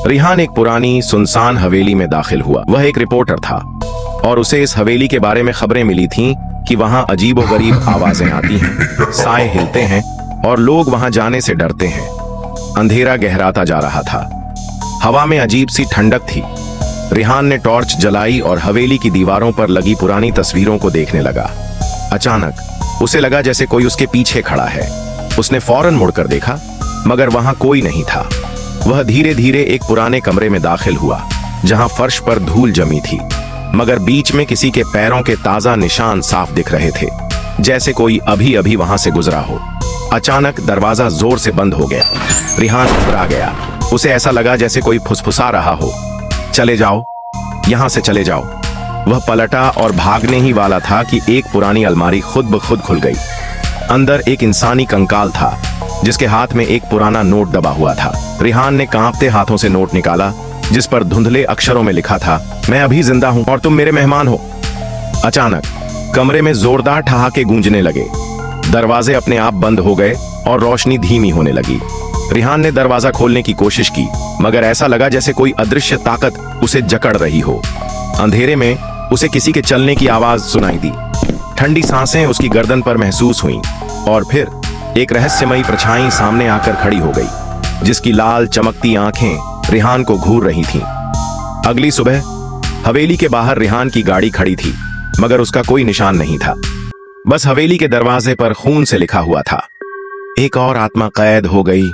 रिहान एक पुरानी सुनसान हवेली में दाखिल हुआ। वह एक रिपोर्टर था और उसे इस हवेली के बारे में खबरें मिली थीं कि वहां अजीबोगरीब आवाजें आती हैं, साए हिलते हैं और लोग वहां जाने से डरते हैं। अंधेरा गहराता जा रहा था। हवा में अजीब सी ठंडक थी। रिहान ने टॉर्च जलाई और हवेली की दीवारों पर लगी पुरानी तस्वीरों को देखने लगा। अचानक उसे लगा जैसे कोई उसके पीछे खड़ा है। उसने फौरन मुड़कर देखा, मगर वहां कोई नहीं था। वह धीरे धीरे एक पुराने कमरे में दाखिल हुआ, जहां फर्श पर धूल जमी थी, मगर बीच में किसी के पैरों के ताजा निशान साफ दिख रहे थे, जैसे कोई अभी अभी वहां से गुजरा हो। अचानक दरवाजा जोर से बंद हो गया। रिहान घबरा गया। उसे ऐसा लगा जैसे कोई फुसफुसा रहा हो, चले जाओ, यहां से चले जाओ। वह पलटा और भागने ही वाला था कि एक पुरानी अलमारी खुद ब खुद खुल गई। अंदर एक इंसानी कंकाल था, जिसके हाथ में एक पुराना नोट दबा हुआ था। रिहान ने कांपते हाथों से नोट निकाला, जिस पर धुंधले अक्षरों में लिखा था, मैं अभी जिंदा हूं और तुम मेरे मेहमान हो। अचानक कमरे में जोरदार ठहाके गूंजने लगे। दरवाजे अपने आप बंद हो गए और रोशनी धीमी होने लगी। रिहान ने दरवाजा खोलने की कोशिश की, मगर ऐसा लगा जैसे कोई अदृश्य ताकत उसे जकड़ रही हो। अंधेरे में उसे किसी के चलने की आवाज सुनाई दी। ठंडी सांसें उसकी गर्दन पर महसूस हुईं और फिर एक रहस्यमयी परछाई सामने आकर खड़ी हो गई, जिसकी लाल चमकती आंखें रिहान को घूर रही थीं। अगली सुबह हवेली के बाहर रिहान की गाड़ी खड़ी थी, मगर उसका कोई निशान नहीं था। बस हवेली के दरवाजे पर खून से लिखा हुआ था, एक और आत्मा कैद हो गई।